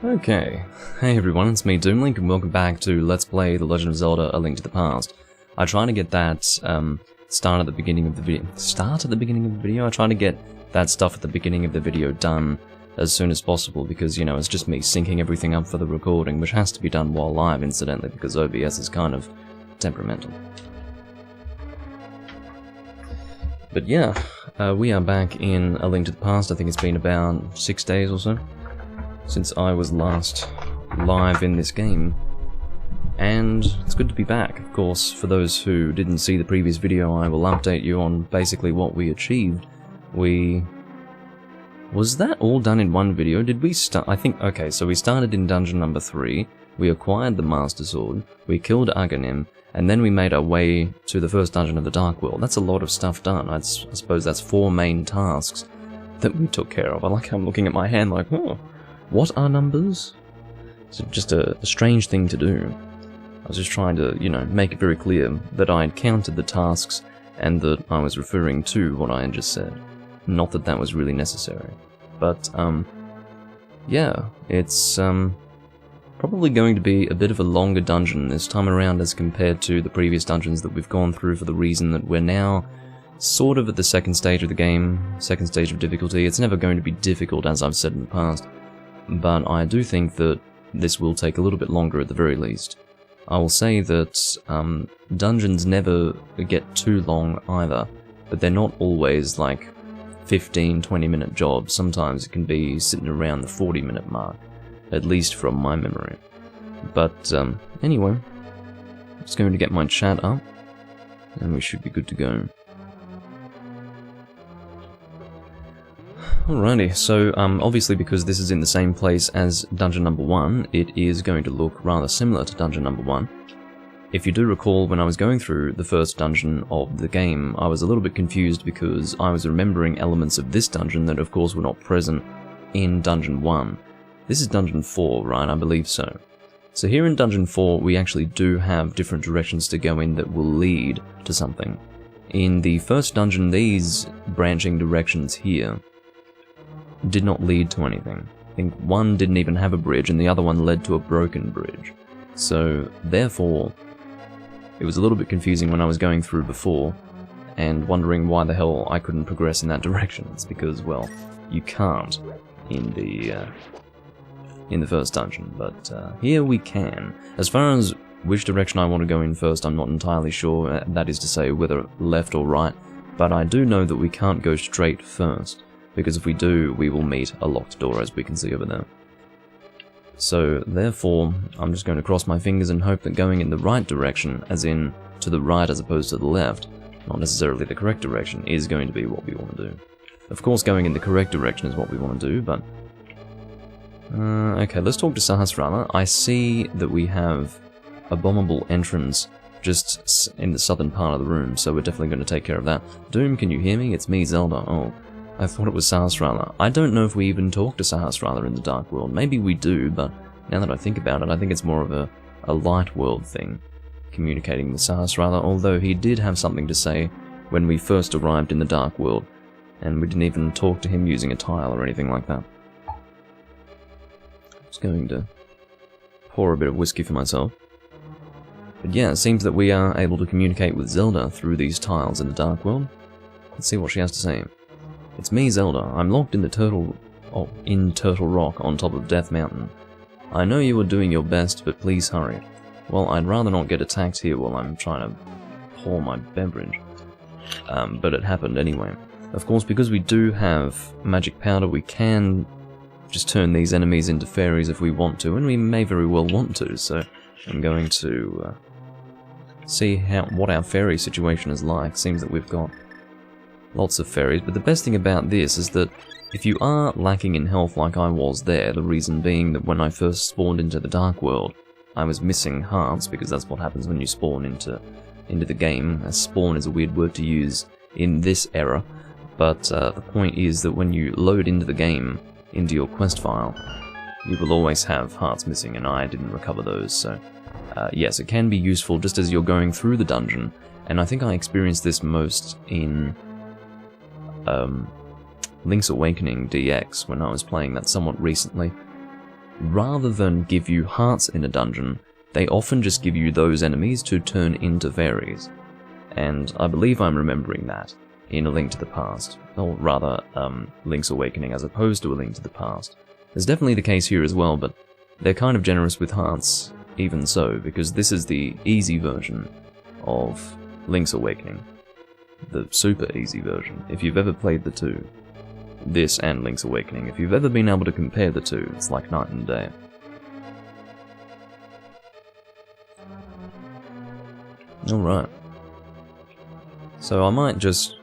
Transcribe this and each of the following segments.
Okay, hey everyone, it's me Doomlink and welcome back to Let's Play The Legend of Zelda: A Link to the Past. I try to get that start at the beginning of the video. I try to get that stuff at the beginning of the video done as soon as possible because, you know, it's just me syncing everything up for the recording, which has to be done while live, incidentally, because OBS is kind of temperamental. But yeah, we are back in A Link to the Past. I think it's been about 6 days or so since I was last live in this game, and it's good to be back. Of course, for those who didn't see the previous video, I will update you on basically what we achieved. Was that all done in one video? Did we start? I think, okay, so we started in dungeon number 3, we acquired the Master Sword, we killed Aghanim, and then we made our way to the first dungeon of the Dark World. That's a lot of stuff done. I suppose that's 4 main tasks that we took care of. I like how I'm looking at my hand like, oh, what are numbers? It's just a strange thing to do. I was just trying to, you know, make it very clear that I had counted the tasks and that I was referring to what I had just said. Not that that was really necessary. But, yeah, it's probably going to be a bit of a longer dungeon this time around as compared to the previous dungeons that we've gone through, for the reason that we're now sort of at the second stage of the game, second stage of difficulty. It's never going to be difficult, as I've said in the past, but I do think that this will take a little bit longer at the very least. I will say that dungeons never get too long either, but they're not always like 15-20 minute jobs. Sometimes it can be sitting around the 40-minute mark, at least from my memory. But anyway, I'm just going to get my chat up, and we should be good to go. Alrighty, so obviously because this is in the same place as dungeon number 1, it is going to look rather similar to dungeon number 1. If you do recall, when I was going through the first dungeon of the game, I was a little bit confused because I was remembering elements of this dungeon that of course were not present in dungeon 1. This is dungeon 4, right? I believe so. So here in dungeon 4, we actually do have different directions to go in that will lead to something. In the first dungeon, these branching directions here did not lead to anything. I think one didn't even have a bridge, and the other one led to a broken bridge. So, therefore, it was a little bit confusing when I was going through before, and wondering why the hell I couldn't progress in that direction. It's because, well, you can't in the first dungeon, but here we can. As far as which direction I want to go in first, I'm not entirely sure, that is to say whether left or right, but I do know that we can't go straight first, because if we do, we will meet a locked door, as we can see over there. So, therefore, I'm just going to cross my fingers and hope that going in the right direction, as in to the right as opposed to the left, not necessarily the correct direction, is going to be what we want to do. Of course, going in the correct direction is what we want to do, but... okay, let's talk to Sahasrara. I see that we have a bombable entrance just in the southern part of the room, so we're definitely going to take care of that. Doom, can you hear me? It's me, Zelda. Oh. I thought it was Sahasrara. I don't know if we even talk to Sahasrara in the Dark World. Maybe we do, but now that I think about it, I think it's more of a light world thing, communicating with Sahasrara, although he did have something to say when we first arrived in the Dark World, and we didn't even talk to him using a tile or anything like that. I'm just going to pour a bit of whiskey for myself. But yeah, it seems that we are able to communicate with Zelda through these tiles in the Dark World. Let's see what she has to say. It's me, Zelda. I'm locked in the Turtle Rock on top of Death Mountain. I know you are doing your best, but please hurry. Well, I'd rather not get attacked here while I'm trying to pour my beverage. But it happened anyway. Of course, because we do have magic powder, we can just turn these enemies into fairies if we want to, and we may very well want to, so I'm going to see what our fairy situation is like. Seems that we've got lots of fairies, but the best thing about this is that if you are lacking in health like I was there, the reason being that when I first spawned into the Dark World, I was missing hearts, because that's what happens when you spawn into the game. Spawn is a weird word to use in this era, but the point is that when you load into the game, into your quest file, you will always have hearts missing, and I didn't recover those, so yes, it can be useful just as you're going through the dungeon, and I think I experienced this most in Link's Awakening DX when I was playing that somewhat recently. Rather than give you hearts in a dungeon, they often just give you those enemies to turn into fairies, and I believe I'm remembering that in A Link to the Past, or rather, Link's Awakening as opposed to A Link to the Past. It's definitely the case here as well, but they're kind of generous with hearts even so, because this is the easy version of Link's Awakening. The super easy version, if you've ever played the two. This and Link's Awakening, if you've ever been able to compare the two, it's like night and day. Alright. So I might just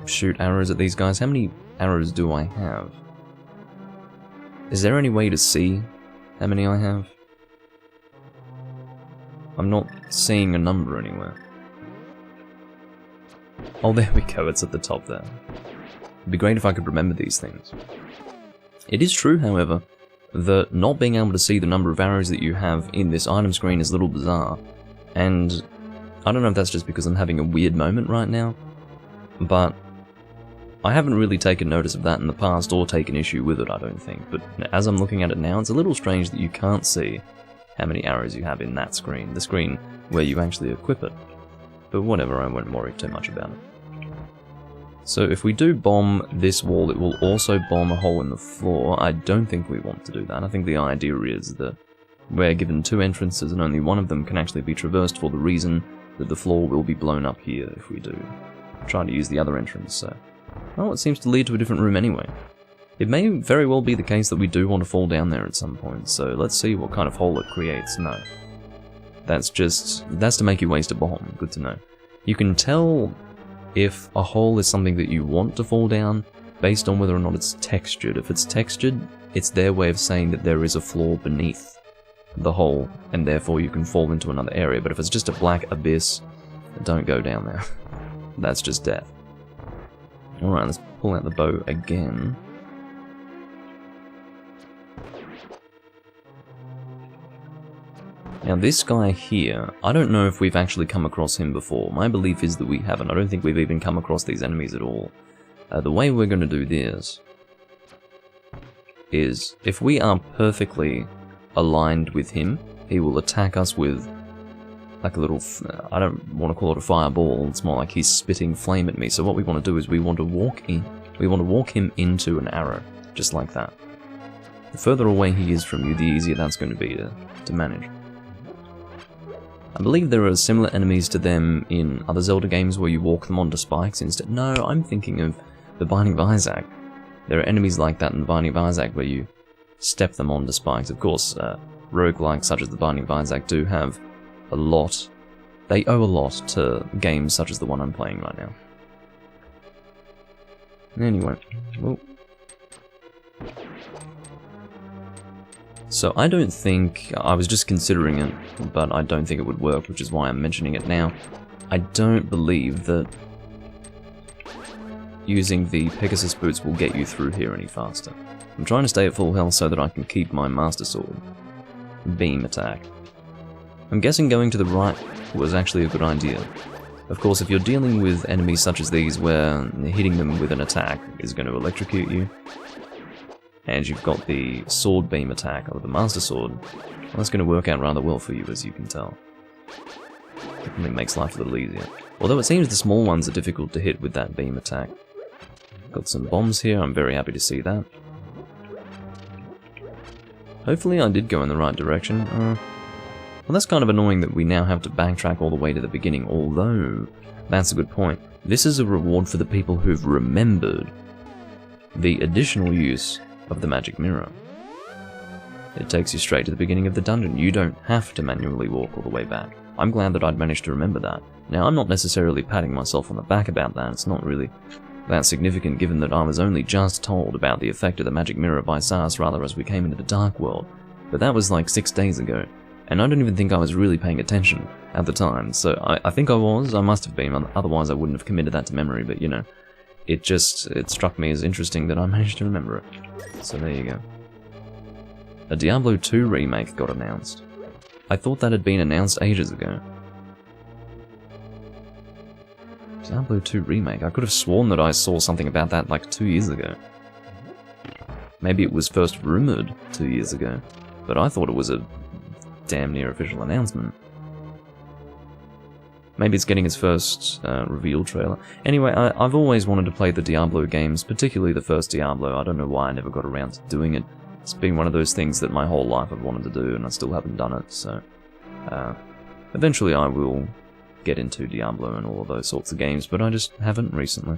shoot arrows at these guys. How many arrows do I have? Is there any way to see how many I have? I'm not seeing a number anywhere. Oh, there we go, it's at the top there. It'd be great if I could remember these things. It is true, however, that not being able to see the number of arrows that you have in this item screen is a little bizarre, and I don't know if that's just because I'm having a weird moment right now, but I haven't really taken notice of that in the past or taken issue with it, I don't think, but as I'm looking at it now, it's a little strange that you can't see how many arrows you have in that screen, the screen where you actually equip it. But whatever, I won't worry too much about it. So if we do bomb this wall, it will also bomb a hole in the floor. I don't think we want to do that. I think the idea is that we're given two entrances and only one of them can actually be traversed for the reason that the floor will be blown up here if we do try to use the other entrance, so... Well, it seems to lead to a different room anyway. It may very well be the case that we do want to fall down there at some point, so let's see what kind of hole it creates. No. That's to make you waste a bomb. Good to know. You can tell if a hole is something that you want to fall down based on whether or not it's textured. If it's textured, it's their way of saying that there is a floor beneath the hole, and therefore you can fall into another area. But if it's just a black abyss, don't go down there. That's just death. Alright, let's pull out the bow again. Now this guy here, I don't know if we've actually come across him before. My belief is that we haven't. I don't think we've even come across these enemies at all. The way we're going to do this is, if we are perfectly aligned with him, he will attack us with like a little, I don't want to call it a fireball, it's more like he's spitting flame at me. So what we want to do is we want to walk him into an arrow, just like that. The further away he is from you, the easier that's going to be to manage. I believe there are similar enemies to them in other Zelda games where you walk them onto spikes instead. No, I'm thinking of the Binding of Isaac. There are enemies like that in the Binding of Isaac where you step them onto spikes. Of course, roguelikes such as the Binding of Isaac do have a lot. They owe a lot to games such as the one I'm playing right now. Anyway, well. So I don't think, I was just considering it, but I don't think it would work, which is why I'm mentioning it now. I don't believe that using the Pegasus boots will get you through here any faster. I'm trying to stay at full health so that I can keep my Master Sword. Beam attack. I'm guessing going to the right was actually a good idea. Of course, if you're dealing with enemies such as these where hitting them with an attack is going to electrocute you, and you've got the sword beam attack, or the Master Sword, well, that's going to work out rather well for you, as you can tell. Definitely makes life a little easier. Although it seems the small ones are difficult to hit with that beam attack. Got some bombs here, I'm very happy to see that. Hopefully I did go in the right direction. Well, that's kind of annoying that we now have to backtrack all the way to the beginning, although that's a good point. This is a reward for the people who've remembered the additional use of the magic mirror. It takes you straight to the beginning of the dungeon. You don't have to manually walk all the way back. I'm glad that I'd managed to remember that. Now, I'm not necessarily patting myself on the back about that. It's not really that significant given that I was only just told about the effect of the magic mirror by Sarasrather as we came into the Dark World. But that was like 6 days ago, and I don't even think I was really paying attention at the time. So I think I must have been, otherwise I wouldn't have committed that to memory, but you know. It struck me as interesting that I managed to remember it. So there you go. A Diablo 2 remake got announced. I thought that had been announced ages ago. Diablo 2 remake. I could have sworn that I saw something about that like 2 years ago. Maybe it was first rumoured 2 years ago, but I thought it was a damn near official announcement. Maybe it's getting its first reveal trailer. Anyway, I've always wanted to play the Diablo games, particularly the first Diablo. I don't know why I never got around to doing it. It's been one of those things that my whole life I've wanted to do, and I still haven't done it, so... eventually I will get into Diablo and all of those sorts of games, but I just haven't recently.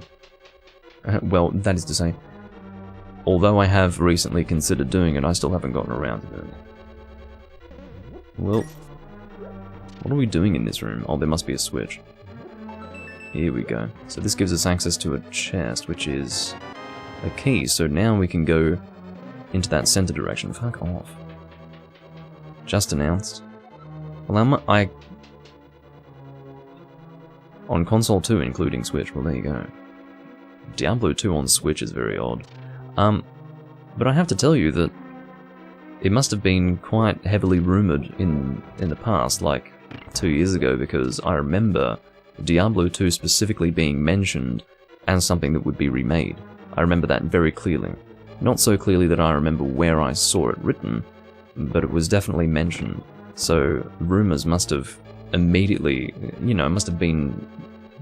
Well, that is to say, although I have recently considered doing it, I still haven't gotten around to doing it. Well, what are we doing in this room? Oh, there must be a switch. Here we go. So this gives us access to a chest, which is a key, so now we can go into that center direction. Fuck off. Just announced. Well, on console 2, including Switch, well there you go. Diablo 2 on Switch is very odd. But I have to tell you that it must have been quite heavily rumoured in the past, like 2 years ago, because I remember Diablo 2 specifically being mentioned as something that would be remade. I remember that very clearly. Not so clearly that I remember where I saw it written, but it was definitely mentioned. So rumours must have immediately, must have been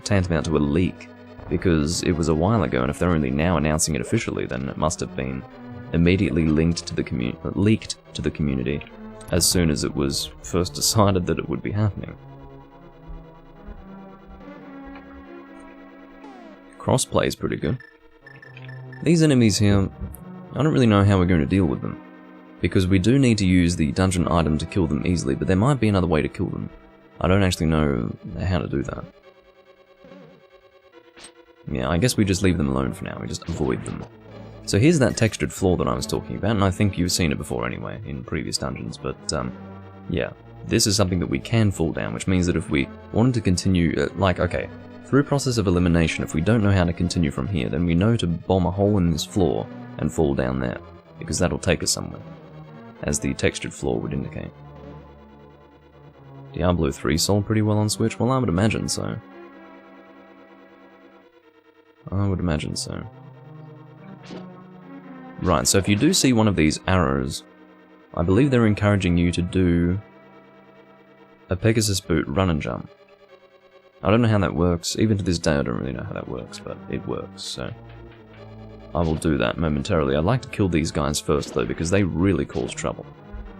tantamount to a leak, because it was a while ago, and if they're only now announcing it officially, then it must have been immediately leaked to the community as soon as it was first decided that it would be happening. Crossplay is pretty good. These enemies here, I don't really know how we're going to deal with them, because we do need to use the dungeon item to kill them easily, but there might be another way to kill them. I don't actually know how to do that. Yeah, I guess we just leave them alone for now, we just avoid them. So here's that textured floor that I was talking about, and I think you've seen it before anyway, in previous dungeons, but yeah. This is something that we can fall down, which means that if we wanted to continue, okay, through process of elimination, if we don't know how to continue from here, then we know to bomb a hole in this floor and fall down there, because that'll take us somewhere, as the textured floor would indicate. Diablo 3 sold pretty well on Switch? Well, I would imagine so. I would imagine so. Right, so if you do see one of these arrows, I believe they're encouraging you to do a Pegasus boot run and jump. I don't know how that works. Even to this day I don't really know how that works, but it works, so I will do that momentarily. I'd like to kill these guys first though, because they really cause trouble.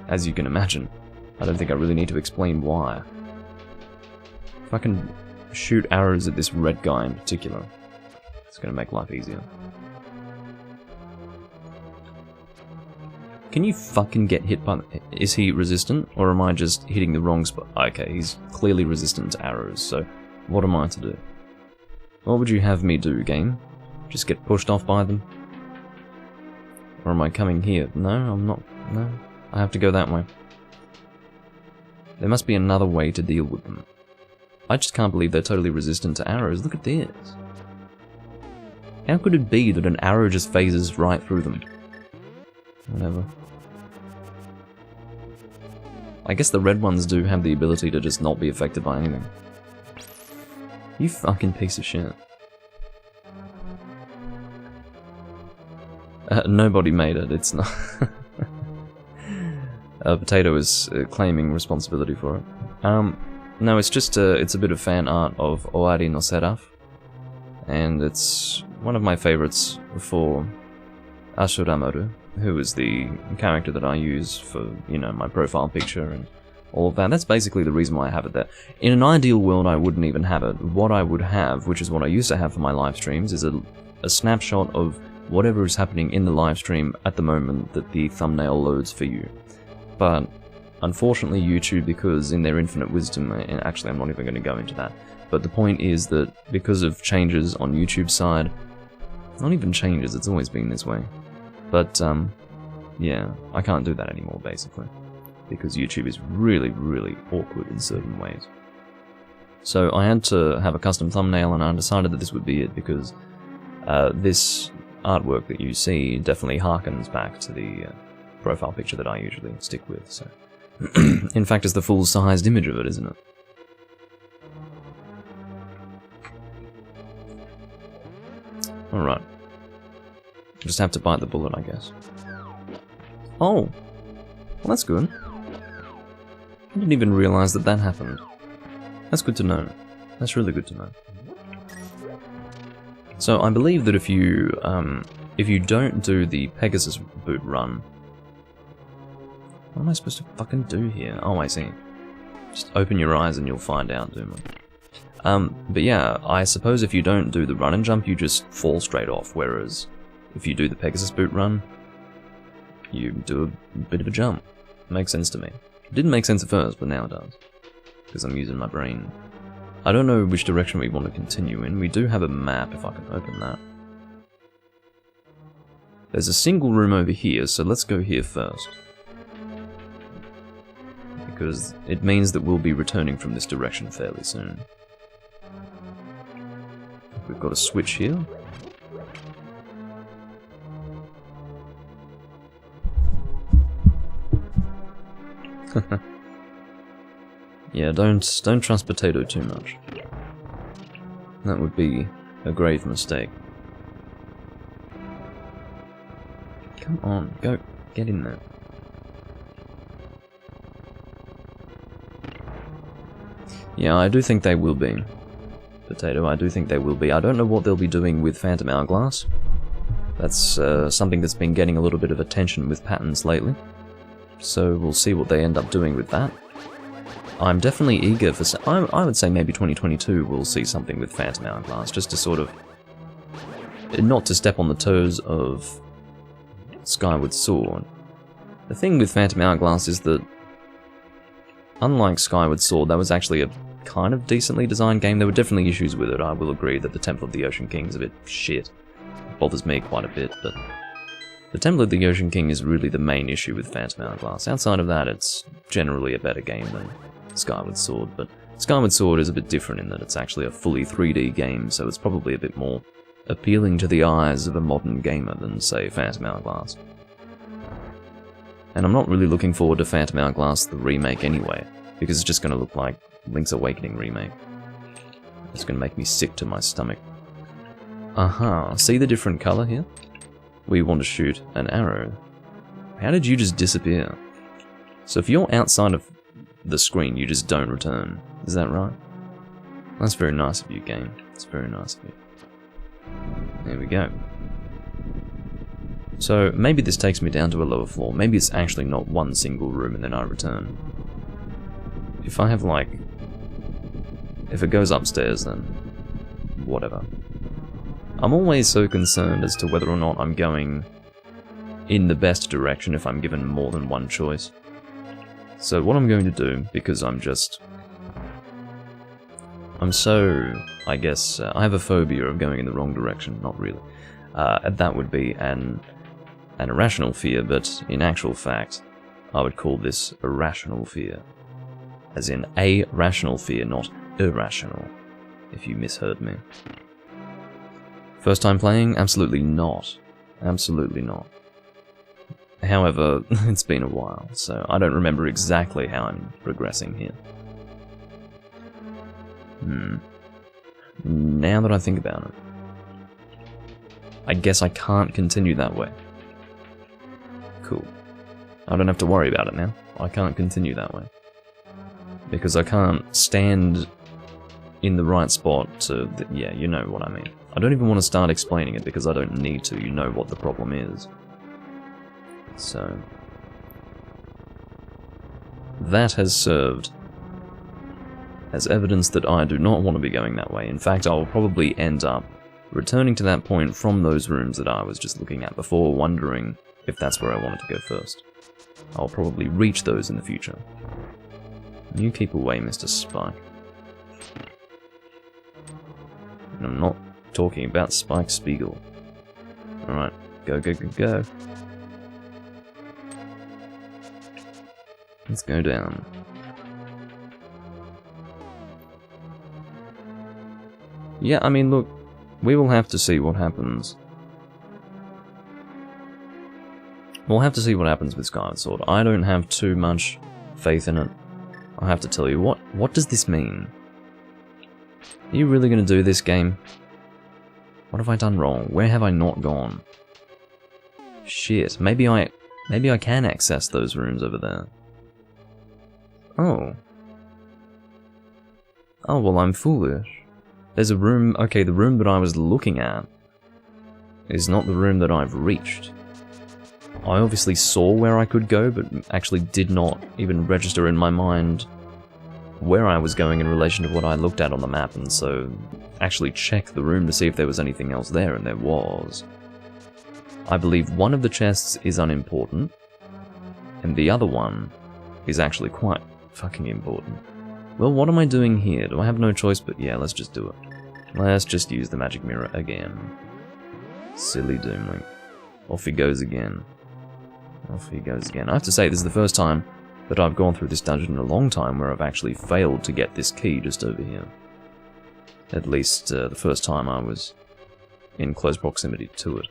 As you can imagine. I don't think I really need to explain why. If I can shoot arrows at this red guy in particular, it's going to make life easier. Can you fucking get hit by... Is he resistant, or am I just hitting the wrong spot? Okay, he's clearly resistant to arrows, so what am I to do? What would you have me do, game? Just get pushed off by them? Or am I coming here? No, I'm not. No, I have to go that way. There must be another way to deal with them. I just can't believe they're totally resistant to arrows. Look at this. How could it be that an arrow just phases right through them? Whatever. I guess the red ones do have the ability to just not be affected by anything. You fucking piece of shit. Nobody made it, it's not... Potato is claiming responsibility for it. No, it's just it's a bit of fan art of Owari no Seraph, and it's one of my favorites for Ashuramaru, who is the character that I use for, my profile picture and all of that. That's basically the reason why I have it there. In an ideal world, I wouldn't even have it. What I would have, which is what I used to have for my live streams, is a snapshot of whatever is happening in the live stream at the moment that the thumbnail loads for you. But unfortunately YouTube, because in their infinite wisdom, and actually I'm not even going to go into that, but the point is that because of changes on YouTube's side, not even changes, it's always been this way, but yeah, I can't do that anymore basically, because YouTube is really, really awkward in certain ways. So I had to have a custom thumbnail, and I decided that this would be it, because this artwork that you see definitely harkens back to the profile picture that I usually stick with, so... In fact, it's the full-sized image of it, isn't it? Alright. Just have to bite the bullet, I guess. Oh! Well, that's good. I didn't even realize that that happened. That's good to know. That's really good to know. So, I believe that if you don't do the Pegasus boot run... What am I supposed to fucking do here? Oh, I see. Just open your eyes and you'll find out, do we? But yeah, I suppose if you don't do the run and jump, you just fall straight off, whereas if you do the Pegasus boot run, you do a bit of a jump. Makes sense to me. It didn't make sense at first, but now it does. Because I'm using my brain. I don't know which direction we want to continue in. We do have a map, if I can open that. There's a single room over here, so let's go here first. Because it means that we'll be returning from this direction fairly soon. We've got a switch here. Yeah, don't trust Potato too much. That would be a grave mistake. Come on, go, get in there. Yeah, I do think they will be. Potato, I do think they will be. I don't know what they'll be doing with Phantom Hourglass. That's something that's been getting a little bit of attention with patterns lately. So we'll see what they end up doing with that. I'm definitely eager for... I would say maybe 2022 we'll see something with Phantom Hourglass, just to sort of... Not to step on the toes of Skyward Sword. The thing with Phantom Hourglass is that, unlike Skyward Sword, that was actually a kind of decently designed game. There were definitely issues with it. I will agree that the Temple of the Ocean King is a bit shit. It bothers me quite a bit, but... The Temple of the Ocean King is really the main issue with Phantom Hourglass. Outside of that, it's generally a better game than Skyward Sword, but Skyward Sword is a bit different in that it's actually a fully 3D game, so it's probably a bit more appealing to the eyes of a modern gamer than, say, Phantom Hourglass. And I'm not really looking forward to Phantom Hourglass the remake anyway, because it's just going to look like Link's Awakening remake. It's going to make me sick to my stomach. Aha, see the different colour here? We want to shoot an arrow. How did you just disappear? So if you're outside of the screen, you just don't return. Is that right? That's very nice of you, game. It's very nice of you. There we go. So maybe this takes me down to a lower floor. Maybe it's actually not one single room and then I return. If I have like... If it goes upstairs, then whatever. I'm always so concerned as to whether or not I'm going in the best direction if I'm given more than one choice. So what I'm going to do, because I'm so, I guess, I have a phobia of going in the wrong direction, not really. That would be an irrational fear, but in actual fact, I would call this a rational fear. As in, a rational fear, not irrational, if you misheard me. First time playing? Absolutely not. Absolutely not. However, it's been a while, so I don't remember exactly how I'm progressing here. Now that I think about it, I guess I can't continue that way. Cool. I don't have to worry about it now. I can't continue that way. Because I can't stand in the right spot to... yeah, you know what I mean. I don't even want to start explaining it because I don't need to. You know what the problem is. So... that has served as evidence that I do not want to be going that way. In fact, I will probably end up returning to that point from those rooms that I was just looking at before, wondering if that's where I wanted to go first. I'll probably reach those in the future. You keep away, Mr. Spike. And I'm not talking about Spike Spiegel. Alright, go, go, go, go. Let's go down. Yeah, I mean, look, we will have to see what happens We'll have to see what happens with Skyward Sword. I don't have too much faith in it. I have to tell you, what does this mean? Are you really going to do this, game? What have I done wrong? Where have I not gone? Shit, maybe I can access those rooms over there. Oh. Oh, well, I'm foolish. There's a room... Okay, the room that I was looking at is not the room that I've reached. I obviously saw where I could go, but actually did not even register in my mind where I was going in relation to what I looked at on the map, and so actually checked the room to see if there was anything else there, and there was. I believe one of the chests is unimportant, and the other one is actually quite fucking important. Well, what am I doing here? Do I have no choice? But yeah, let's just do it. Let's just use the magic mirror again. Silly Doomlink. Off he goes again. Off he goes again. I have to say, this is the first time that I've gone through this dungeon in a long time where I've actually failed to get this key just over here. At least the first time I was in close proximity to it.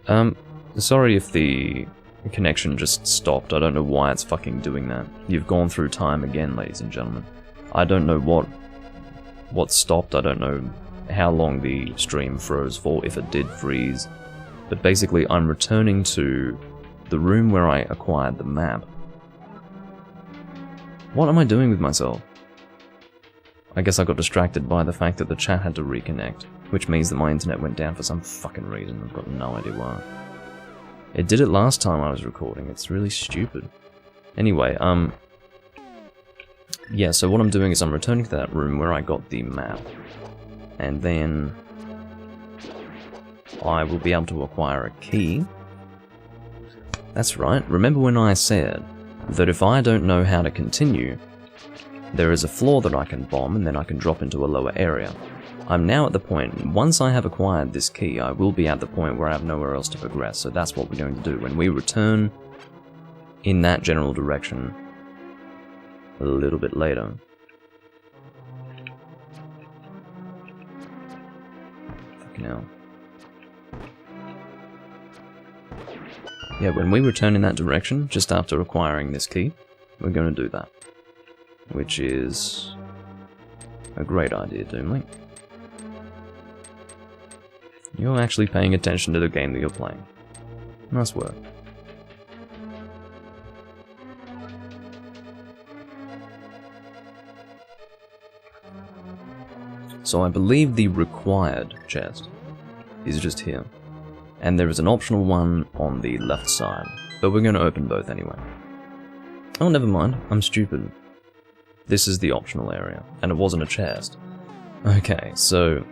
Alright. Sorry if the connection just stopped. I don't know why it's fucking doing that. You've gone through time again, ladies and gentlemen. I don't know what stopped. I don't know how long the stream froze for, if it did freeze. But basically, I'm returning to the room where I acquired the map. What am I doing with myself? I guess I got distracted by the fact that the chat had to reconnect, which means that my internet went down for some fucking reason. I've got no idea why. It did it last time I was recording. It's really stupid. Anyway, yeah, so what I'm doing is I'm returning to that room where I got the map. And then I will be able to acquire a key. That's right. Remember when I said that if I don't know how to continue, there is a floor that I can bomb and then I can drop into a lower area. I'm now at the point, once I have acquired this key, I will be at the point where I have nowhere else to progress, so that's what we're going to do. When we return in that general direction a little bit later. Fucking hell. Yeah, when we return in that direction, just after acquiring this key, we're going to do that. Which is a great idea, Doomlink. You're actually paying attention to the game that you're playing. Nice work. So I believe the required chest is just here. And there is an optional one on the left side. But we're going to open both anyway. Oh, never mind. I'm stupid. This is the optional area. And it wasn't a chest. Okay, so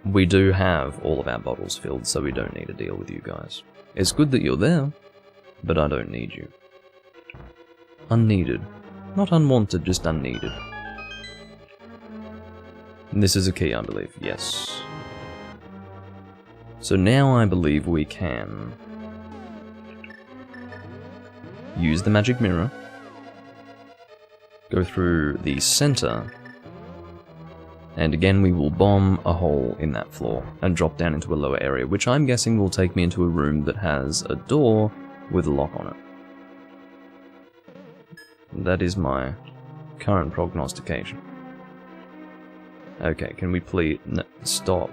we do have all of our bottles filled, so we don't need to deal with you guys. It's good that you're there, but I don't need you. Unneeded. Not unwanted, just unneeded. And this is a key, I believe. Yes. So now I believe we can use the magic mirror, go through the center, and again we will bomb a hole in that floor and drop down into a lower area, which I'm guessing will take me into a room that has a door with a lock on it. That is my current prognostication. Okay, can we please... No, stop.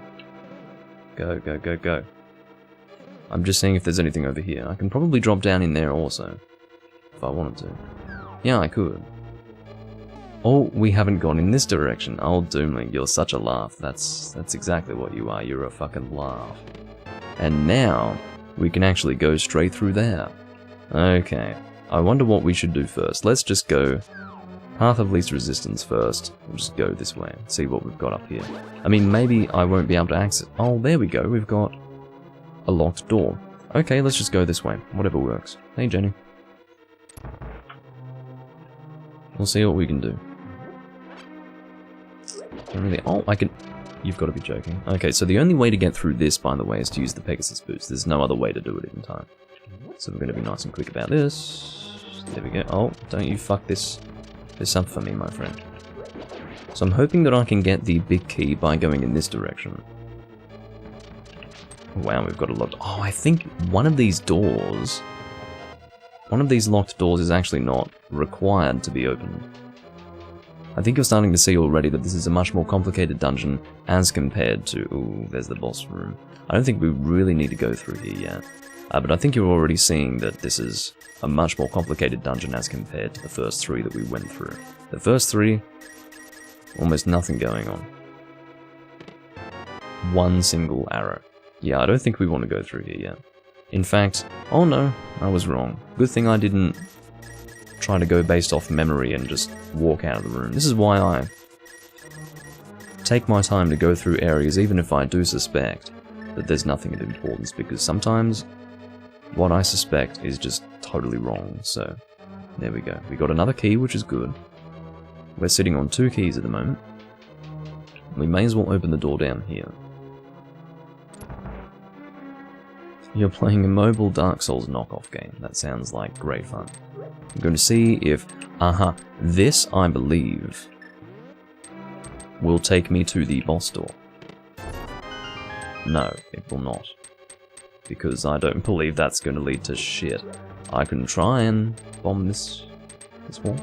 Go, go, go, go. I'm just seeing if there's anything over here. I can probably drop down in there also, if I wanted to. Yeah, I could. Oh, we haven't gone in this direction. Oh, Doomlink, you're such a laugh. That's exactly what you are. You're a fucking laugh. And now, we can actually go straight through there. Okay. I wonder what we should do first. Let's just go path of least resistance first. We'll just go this way. See what we've got up here. I mean, maybe I won't be able to access... Oh, there we go. We've got a locked door. Okay, let's just go this way. Whatever works. Hey, Jenny. We'll see what we can do. Don't really... Oh, I can... You've got to be joking. Okay, so the only way to get through this, by the way, is to use the Pegasus boost. There's no other way to do it in time. So we're going to be nice and quick about this. There we go. Oh, don't you fuck this up for me, my friend. So I'm hoping that I can get the big key by going in this direction. Wow, we've got a lot. Oh, I think one of these doors... One of these locked doors is actually not required to be opened. I think you're starting to see already that this is a much more complicated dungeon as compared to... Ooh, there's the boss room. I don't think we really need to go through here yet. But I think you're already seeing that this is a much more complicated dungeon as compared to the first 3 that we went through. The first 3, almost nothing going on. One single arrow. Yeah, I don't think we want to go through here yet. In fact, oh no, I was wrong. Good thing I didn't try to go based off memory and just walk out of the room. This is why I take my time to go through areas even if I do suspect that there's nothing of importance, because sometimes what I suspect is just totally wrong. So, there we go. We got another key, which is good. We're sitting on 2 keys at the moment. We may as well open the door down here. You're playing a mobile Dark Souls knockoff game. That sounds like great fun. I'm going to see if... this, I believe, will take me to the boss door. No, it will not. Because I don't believe that's going to lead to shit. I can try and bomb this wall.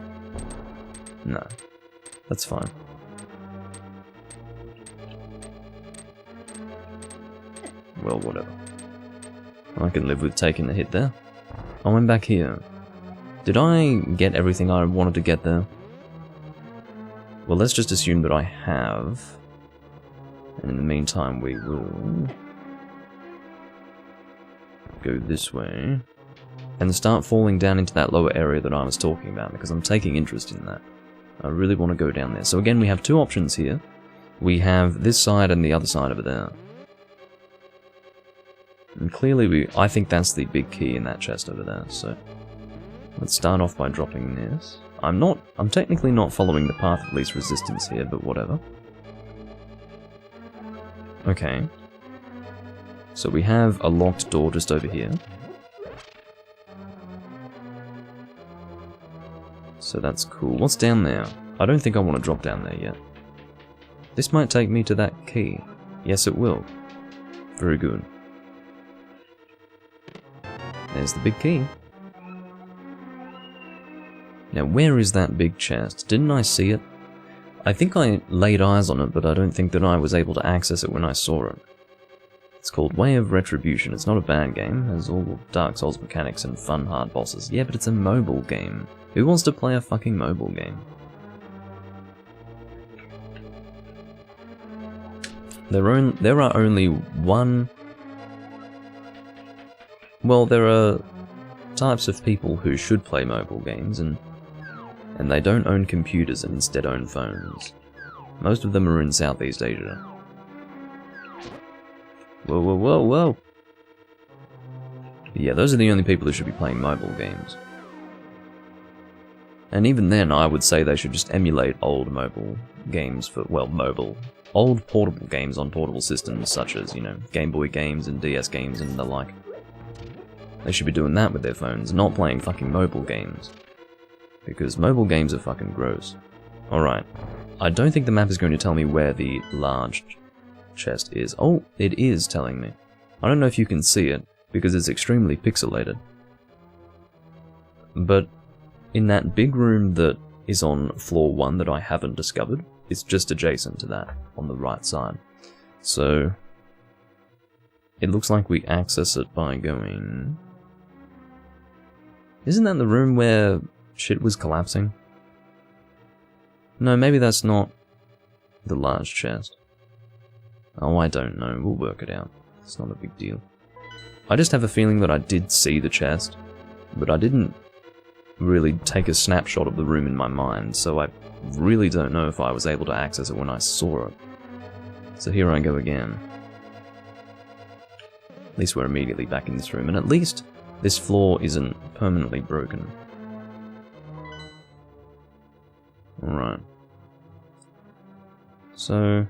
No. That's fine. Well, whatever. I can live with taking the hit there. Oh, I'm back here. Did I get everything I wanted to get there? Well, let's just assume that I have. And in the meantime, we will go this way and start falling down into that lower area that I was talking about, because I'm taking interest in that. I really want to go down there. So again, we have 2 options here. We have this side and the other side over there. And clearly I think that's the big key in that chest over there, so let's start off by dropping this. I'm technically not following the path of least resistance here, but whatever. Okay. So we have a locked door just over here. So that's cool. What's down there? I don't think I want to drop down there yet. This might take me to that key. Yes, it will. Very good. There's the big key. Now, where is that big chest? Didn't I see it? I think I laid eyes on it, but I don't think that I was able to access it when I saw it. It's called Way of Retribution. It's not a bad game. It has all Dark Souls mechanics and fun hard bosses. Yeah, but it's a mobile game. Who wants to play a fucking mobile game? There are only one... Well, there are types of people who should play mobile games, and they don't own computers and instead own phones. Most of them are in Southeast Asia. Whoa, whoa, whoa, whoa! Yeah, those are the only people who should be playing mobile games. And even then, I would say they should just emulate old mobile games for, well, old portable games on portable systems, such as, you know, Game Boy games and DS games and the like. They should be doing that with their phones, not playing fucking mobile games. Because mobile games are fucking gross. Alright. I don't think the map is going to tell me where the large chest is. Oh, it is telling me. I don't know if you can see it, because it's extremely pixelated. But in that big room that is on floor 1 that I haven't discovered, it's just adjacent to that, on the right side. So it looks like we access it by going... Isn't that the room where shit was collapsing? No, maybe that's not the large chest. Oh, I don't know. We'll work it out. It's not a big deal. I just have a feeling that I did see the chest, but I didn't really take a snapshot of the room in my mind, so I really don't know if I was able to access it when I saw it. So here I go again. At least we're immediately back in this room, and at least this floor isn't permanently broken. Alright. So...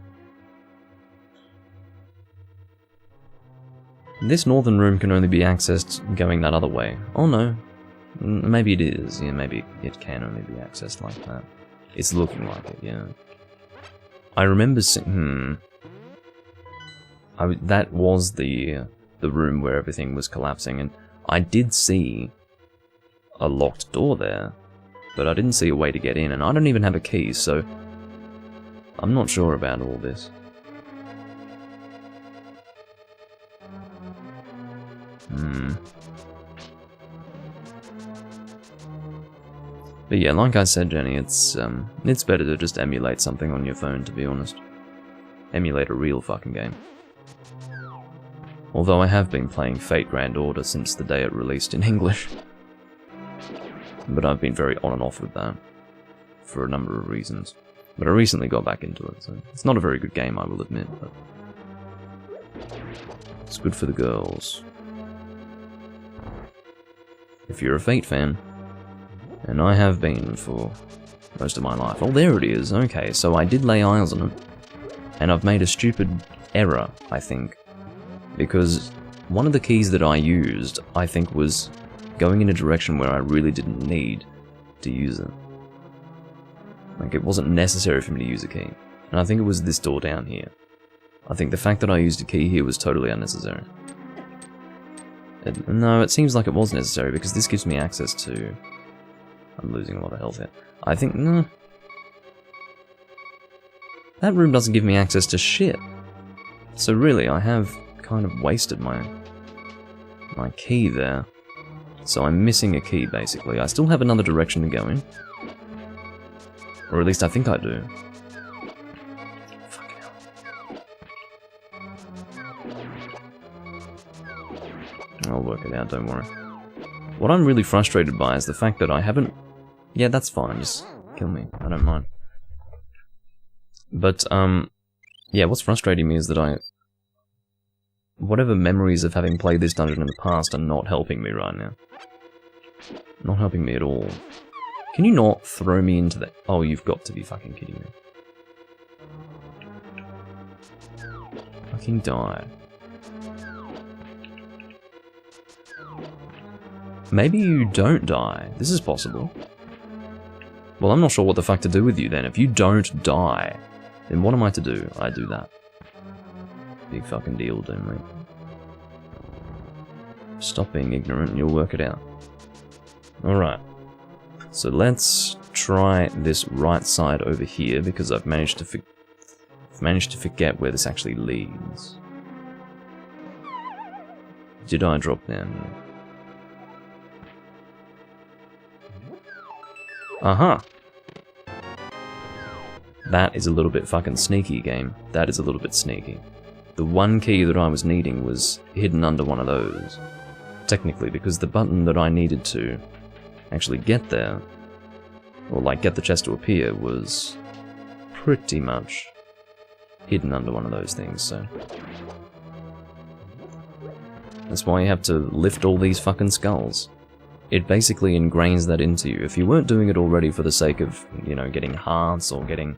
this northern room can only be accessed going that other way. Oh no. Maybe it is. Yeah, maybe it can only be accessed like that. It's looking like it, yeah. I remember seeing... that was the room where everything was collapsing, and I did see a locked door there, but I didn't see a way to get in, and I don't even have a key, so I'm not sure about all this. But yeah, like I said, Jenny, it's better to just emulate something on your phone, to be honest. Emulate a real fucking game. Although I have been playing Fate Grand Order since the day it released in English. But I've been very on and off with that, for a number of reasons. But I recently got back into it, so it's not a very good game, I will admit, but it's good for the girls. If you're a Fate fan, and I have been for most of my life. Oh, there it is. Okay, so I did lay eyes on it, and I've made a stupid error, I think, because one of the keys that I used, I think, was going in a direction where I really didn't need to use it. Like, it wasn't necessary for me to use a key, and I think it was this door down here. I think the fact that I used a key here was totally unnecessary. No, it seems like it was necessary, because this gives me access to... I'm losing a lot of health here. I think, no. That room doesn't give me access to shit. So really, I have kind of wasted my key there. So I'm missing a key, basically. I still have another direction to go in. Or at least I think I do. Fucking hell. I'll work it out, don't worry. What I'm really frustrated by is the fact that I haven't... Yeah, that's fine, just kill me, I don't mind. But, yeah, what's frustrating me is that whatever memories of having played this dungeon in the past are not helping me right now. Not helping me at all. Can you not throw me into that? Oh, you've got to be fucking kidding me. Fucking die. Maybe you don't die. This is possible. Well, I'm not sure what the fuck to do with you then. If you don't die, then what am I to do? I do that. Big fucking deal, don't we? Stop being ignorant and you'll work it out. Alright. So let's try this right side over here, because I've managed to forget where this actually leads. Did I drop down here? Aha! That is a little bit fucking sneaky, game. That is a little bit sneaky. The one key that I was needing was hidden under one of those. Technically, because the button that I needed to actually get there, or like get the chest to appear, was pretty much hidden under one of those things, so... That's why you have to lift all these fucking skulls. It basically ingrains that into you. If you weren't doing it already for the sake of, you know, getting hearts or getting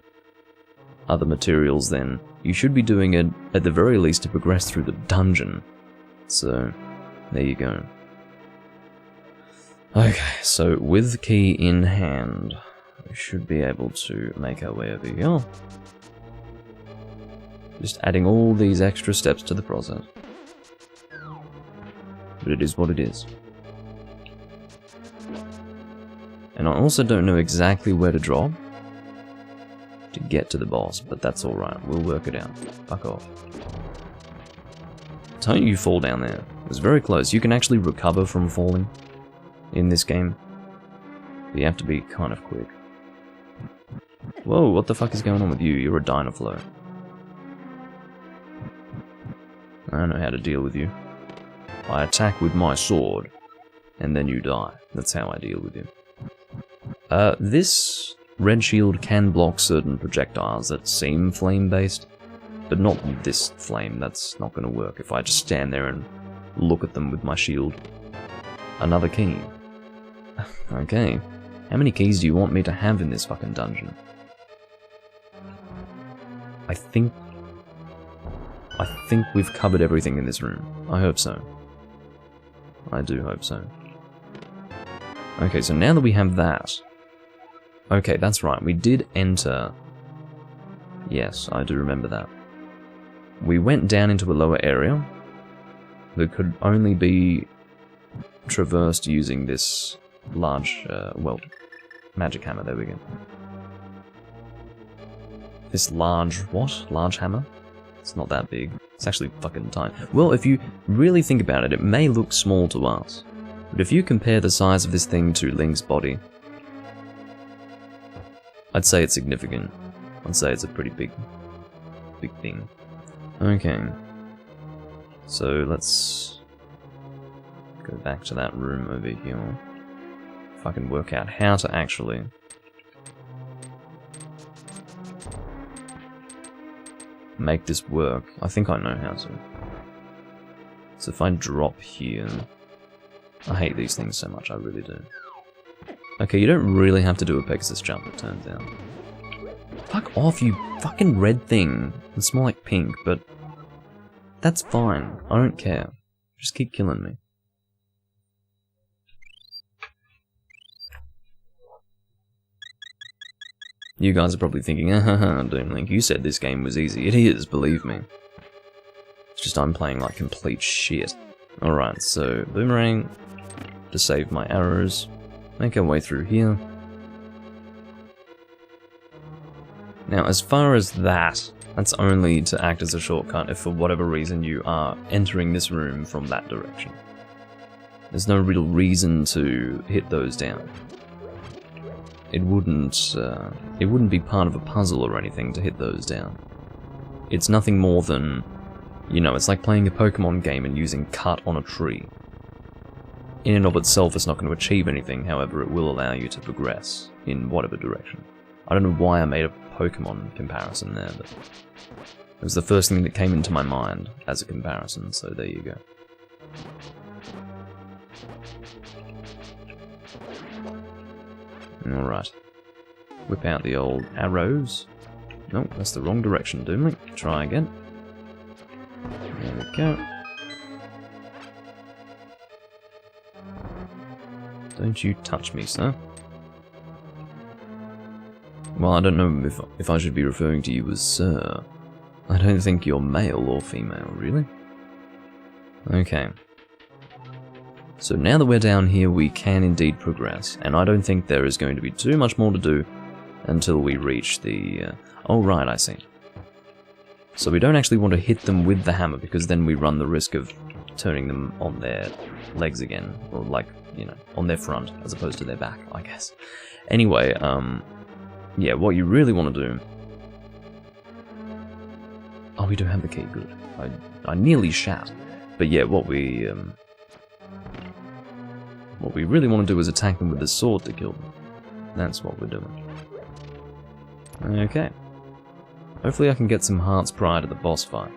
other materials, then you should be doing it at the very least to progress through the dungeon. So, there you go. Okay, so with the key in hand, we should be able to make our way over here. Just adding all these extra steps to the process. But it is what it is. And I also don't know exactly where to drop to get to the boss, but that's alright, we'll work it out. Fuck off. Don't you fall down there. It was very close. You can actually recover from falling in this game, but you have to be kind of quick. Whoa, what the fuck is going on with you? You're a Dynaflow. I don't know how to deal with you. I attack with my sword, and then you die. That's how I deal with you. This red shield can block certain projectiles that seem flame-based, but not this flame. That's not going to work if I just stand there and look at them with my shield. Another key. Okay. How many keys do you want me to have in this fucking dungeon? I think we've covered everything in this room. I hope so. I do hope so. Okay, so now that we have that... Okay, that's right, we did enter Yes, I do remember that. We went down into a lower area that could only be traversed using this large, well, magic hammer, there we go. This large, what? Large hammer? It's not that big. It's actually fucking tiny. Well, if you really think about it, it may look small to us. But if you compare the size of this thing to Link's body, I'd say it's significant. I'd say it's a pretty big thing. Okay. So let's go back to that room over here. If I can work out how to actually make this work. I think I know how to. So if I drop here... I hate these things so much, I really do. Okay, you don't really have to do a Pegasus jump, it turns out. Fuck off, you fucking red thing. It's more like pink, but... that's fine. I don't care. Just keep killing me. You guys are probably thinking, Doom Link, you said this game was easy. It is, believe me. It's just I'm playing like complete shit. Alright, so boomerang to save my arrows. Make our way through here. Now, as far as that's only to act as a shortcut if for whatever reason you are entering this room from that direction. There's no real reason to hit those down. It wouldn't be part of a puzzle or anything to hit those down. It's nothing more than, you know, it's like playing a Pokemon game and using cut on a tree. In and of itself, it's not going to achieve anything, however, it will allow you to progress in whatever direction. I don't know why I made a Pokemon comparison there, but it was the first thing that came into my mind as a comparison, so there you go. Alright. Whip out the old arrows. No, that's the wrong direction, Doom Link. Try again. There we go. Don't you touch me, sir. Well, I don't know if I should be referring to you as sir. I don't think you're male or female, really. Okay. So now that we're down here, we can indeed progress, and I don't think there is going to be too much more to do until we reach the... oh, right, I see. So we don't actually want to hit them with the hammer, because then we run the risk of turning them on their legs again, or like, you know, on their front, as opposed to their back, I guess. Anyway, yeah, what you really want to do... oh, we do have the key, good. I nearly shat. But yeah, what we really want to do is attack them with the sword to kill them. That's what we're doing. Okay. Hopefully I can get some hearts prior to the boss fight.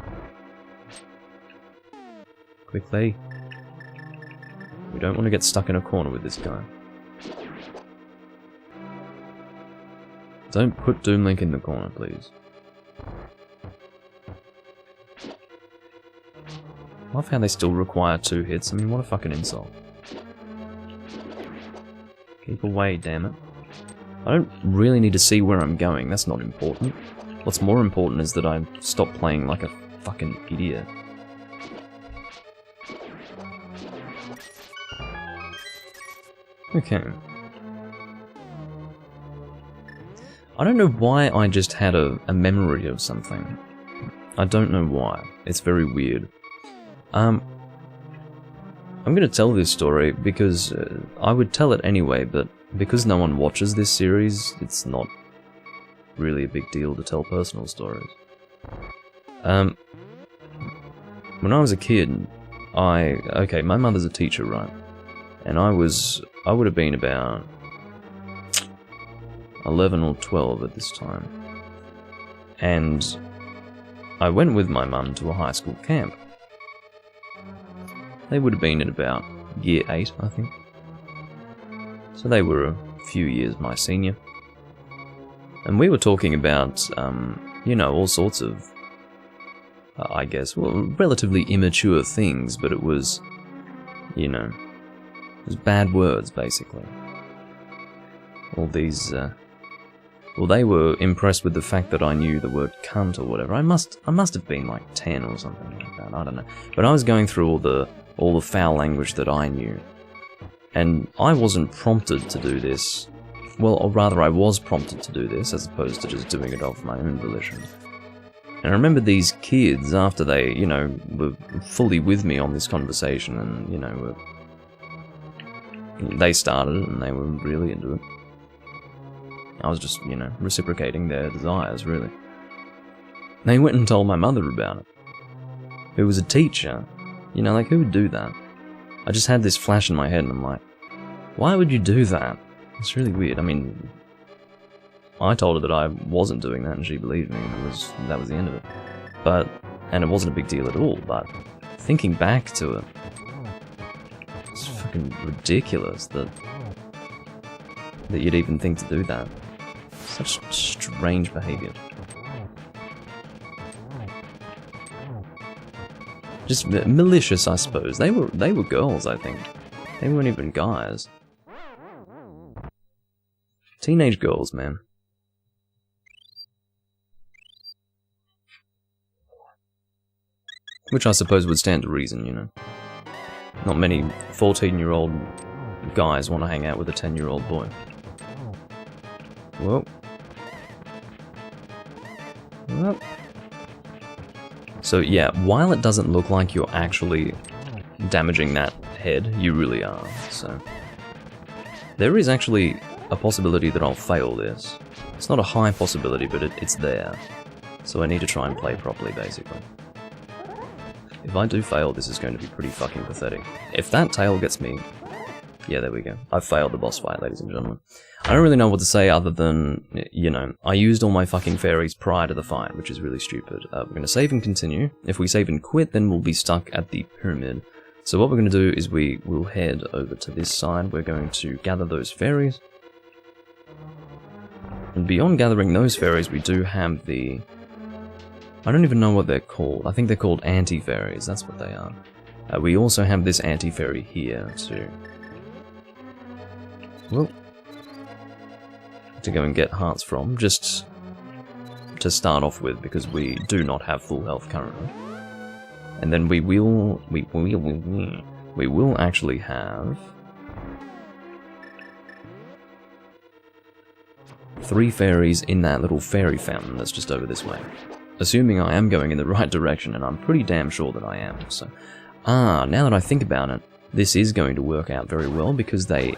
Quickly. We don't want to get stuck in a corner with this guy. Don't put Doom Link in the corner, please. I love how they still require 2 hits. I mean, what a fucking insult. Keep away, damn it. I don't really need to see where I'm going, that's not important. What's more important is that I stop playing like a fucking idiot. Okay. I don't know why I just had a memory of something. I don't know why. It's very weird. I'm going to tell this story because I would tell it anyway, but because no one watches this series, it's not really a big deal to tell personal stories. When I was a kid, okay, my mother's a teacher, right? And I would have been about 11 or 12 at this time. And I went with my mum to a high school camp. They would have been at about year 8, I think. So they were a few years my senior. And we were talking about, you know, all sorts of, I guess, well, relatively immature things, but it was, you know, it was bad words, basically. All these Well, they were impressed with the fact that I knew the word cunt or whatever. I must have been like 10 or something like that, I don't know. But I was going through all the foul language that I knew. And I wasn't prompted to do this. Well, or rather I was prompted to do this, as opposed to just doing it of my own volition. And I remember these kids, after they, you know, were fully with me on this conversation and, you know, they started it and they were really into it. I was just, you know, reciprocating their desires, really. They went and told my mother about it, who was a teacher. You know, like, who would do that? I just had this flash in my head and I'm like, why would you do that? It's really weird. I mean, I told her that I wasn't doing that and she believed me, and that was the end of it. And it wasn't a big deal at all, but thinking back to it, it's fucking ridiculous that you'd even think to do that. Such strange behavior. Just malicious, I suppose. They were girls, I think. They weren't even guys. Teenage girls, man. Which I suppose would stand to reason, you know. Not many 14-year-old guys want to hang out with a 10-year-old boy. Whoa. Well. So yeah, while it doesn't look like you're actually damaging that head, you really are, so... There is actually a possibility that I'll fail this. It's not a high possibility, but it's there. So I need to try and play properly, basically. If I do fail, this is going to be pretty fucking pathetic. If that tail gets me... Yeah, there we go. I've failed the boss fight, ladies and gentlemen. I don't really know what to say other than, you know, I used all my fucking fairies prior to the fight, which is really stupid. We're going to save and continue. If we save and quit, then we'll be stuck at the pyramid. So what we're going to do is we will head over to this side. We're going to gather those fairies. And beyond gathering those fairies, we do have the... I don't even know what they're called. I think they're called anti-fairies. That's what they are. We also have this anti-fairy here, too. Well, to go and get hearts from, just to start off with, because we do not have full health currently. And then we will actually have 3 fairies in that little fairy fountain that's just over this way. Assuming I am going in the right direction, and I'm pretty damn sure that I am, so... now that I think about it, this is going to work out very well, because they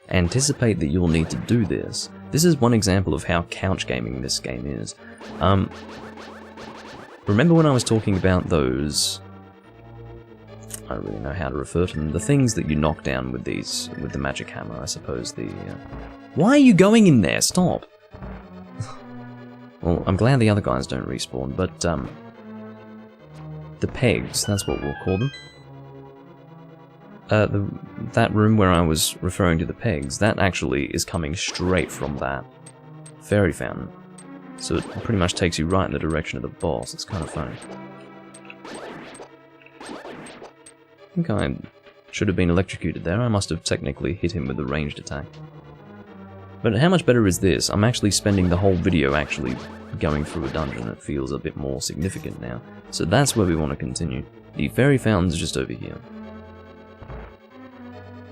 anticipate that you'll need to do this. This is one example of how couch gaming this game is. Remember when I was talking about those... I don't really know how to refer to them. The things that you knock down with these... with the magic hammer, I suppose. The... Why are you going in there? Stop! Well, I'm glad the other guys don't respawn, but, the pegs, that's what we'll call them. That room where I was referring to the pegs, that actually is coming straight from that fairy fountain. So it pretty much takes you right in the direction of the boss. It's kind of funny. I think I should have been electrocuted there. I must have technically hit him with a ranged attack. But how much better is this? I'm actually spending the whole video actually going through a dungeon. It feels a bit more significant now. So that's where we want to continue. The fairy fountains are just over here.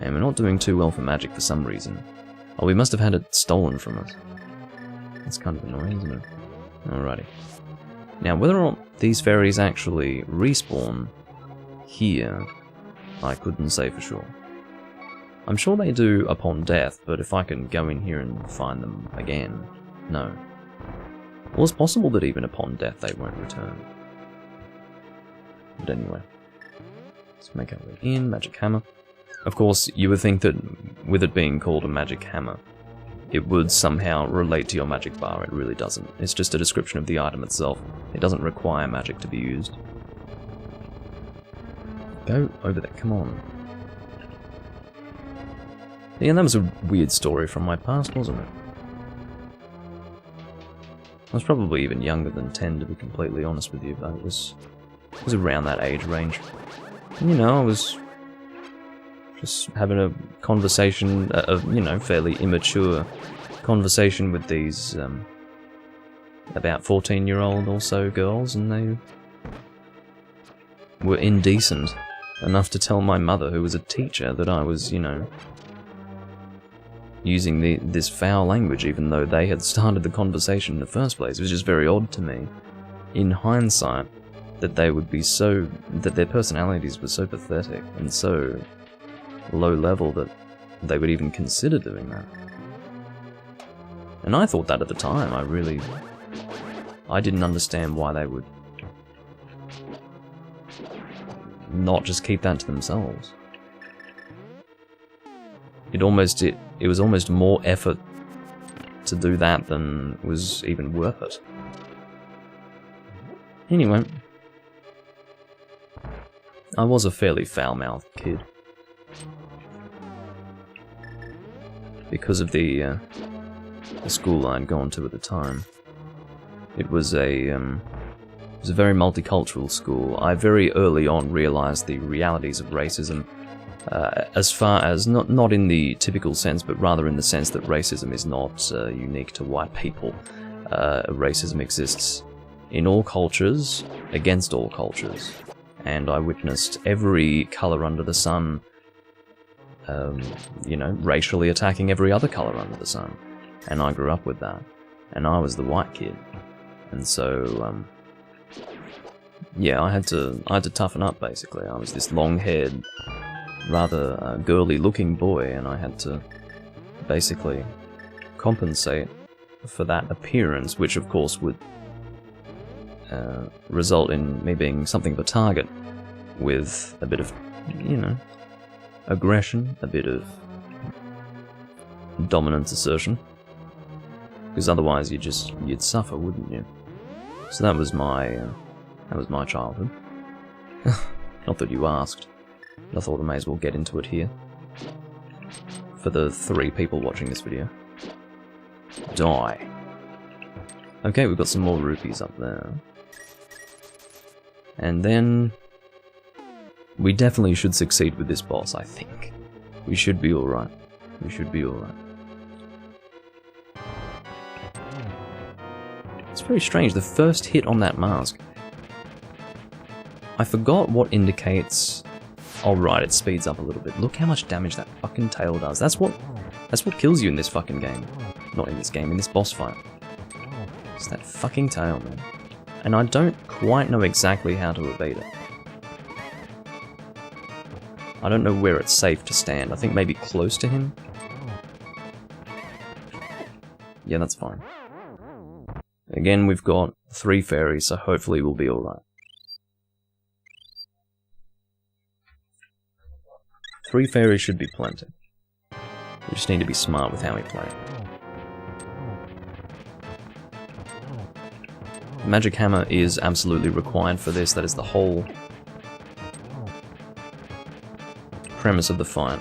And we're not doing too well for magic for some reason. Oh, we must have had it stolen from us. That's kind of annoying, isn't it? Alrighty. Now, whether or not these fairies actually respawn here, I couldn't say for sure. I'm sure they do upon death, but if I can go in here and find them again, no. Well, it's possible that even upon death they won't return. But anyway, let's make our way in. Magic hammer. Of course, you would think that with it being called a magic hammer, it would somehow relate to your magic bar. It really doesn't. It's just a description of the item itself. It doesn't require magic to be used. Go over there, come on. Yeah, that was a weird story from my past, wasn't it? I was probably even younger than 10, to be completely honest with you, but it was around that age range. And, you know, I was just having a conversation, you know, fairly immature conversation with these about 14-year-old or so girls, and they were indecent enough to tell my mother, who was a teacher, that I was, you know, using this foul language, even though they had started the conversation in the first place. It was just very odd to me, in hindsight, that they would be so... that their personalities were so pathetic and so low level that they would even consider doing that. And I thought that at the time. I didn't understand why they would not just keep that to themselves. It was almost more effort to do that than was even worth it. Anyway, I was a fairly foul-mouthed kid. Because of the school I'd gone to at the time. It was a very multicultural school. I very early on realized the realities of racism, as far as, not in the typical sense, but rather in the sense that racism is not unique to white people. Racism exists in all cultures, against all cultures. And I witnessed every colour under the sun, you know, racially attacking every other colour under the sun. And I grew up with that. And I was the white kid. And so, yeah, I had to toughen up, basically. I was this long-haired, rather girly-looking boy, and I had to basically compensate for that appearance, which of course would result in me being something of a target, with a bit of, you know, aggression, a bit of dominance assertion. Because otherwise you'd suffer, wouldn't you? So that was my childhood. Not that you asked, but I thought I may as well get into it here. For the 3 people watching this video. Die. Okay, we've got some more rupees up there. And then... we definitely should succeed with this boss, I think. We should be alright. We should be alright. It's very strange, the first hit on that mask. I forgot what indicates... oh right, it speeds up a little bit. Look how much damage that fucking tail does. That's what kills you in this fucking game. Not in this game, in this boss fight. It's that fucking tail, man. And I don't quite know exactly how to evade it. I don't know where it's safe to stand. I think maybe close to him? Yeah, that's fine. Again, we've got 3 fairies, so hopefully we'll be alright. 3 fairies should be plenty. We just need to be smart with how we play. Magic Hammer is absolutely required for this. That is the whole premise of the fight.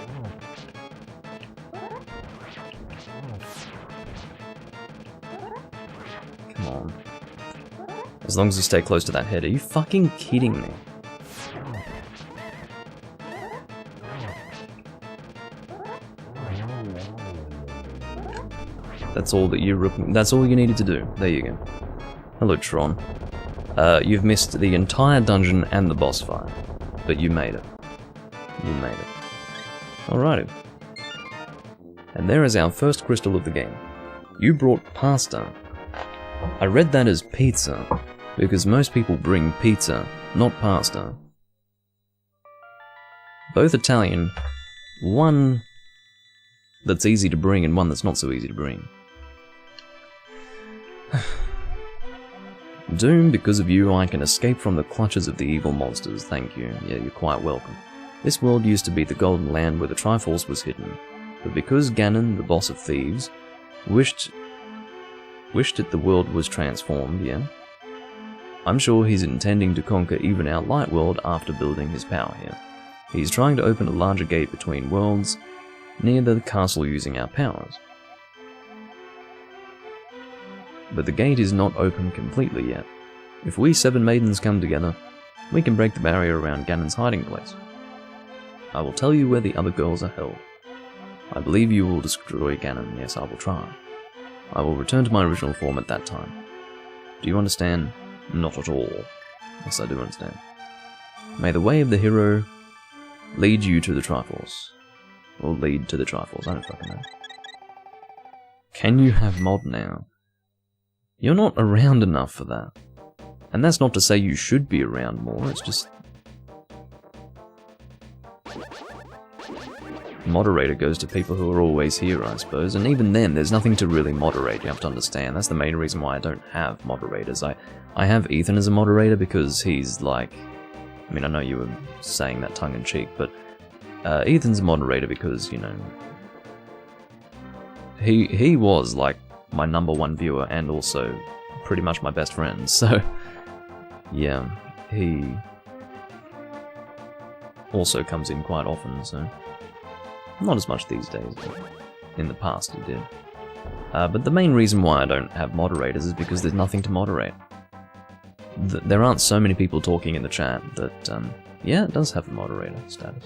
Come on. As long as you stay close to that head. Are you fucking kidding me? That's all you needed to do. There you go. Hello, Tron. You've missed the entire dungeon and the boss fight, but you made it. You made it. Alrighty. And there is our first crystal of the game. You brought pasta. I read that as pizza, because most people bring pizza, not pasta. Both Italian, one that's easy to bring and one that's not so easy to bring. Doom, because of you I can escape from the clutches of the evil monsters, thank you. Yeah, you're quite welcome. This world used to be the Golden Land where the Triforce was hidden, but because Ganon, the boss of thieves, wished it the world was transformed, yeah? I'm sure he's intending to conquer even our light world after building his power here. He's trying to open a larger gate between worlds, near the castle using our powers. But the gate is not open completely yet. If we 7 maidens come together, we can break the barrier around Ganon's hiding place. I will tell you where the other girls are held. I believe you will destroy Ganon, yes I will try. I will return to my original form at that time. Do you understand? Not at all. Yes, I do understand. May the way of the hero lead you to the Triforce. Or lead to the Triforce, I don't fucking know. Can you have mod now? You're not around enough for that. And that's not to say you should be around more, it's just... Moderator goes to people who are always here, I suppose, and even then, there's nothing to really moderate, you have to understand. That's the main reason why I don't have moderators. I have Ethan as a moderator because he's like... I mean, I know you were saying that tongue-in-cheek, but Ethan's a moderator because, you know... He was, like, my #1 viewer and also pretty much my best friend, so... Yeah, he... also comes in quite often, so... Not as much these days, but in the past he did. But the main reason why I don't have moderators is because there's nothing to moderate. There aren't so many people talking in the chat that, yeah, it does have a moderator status.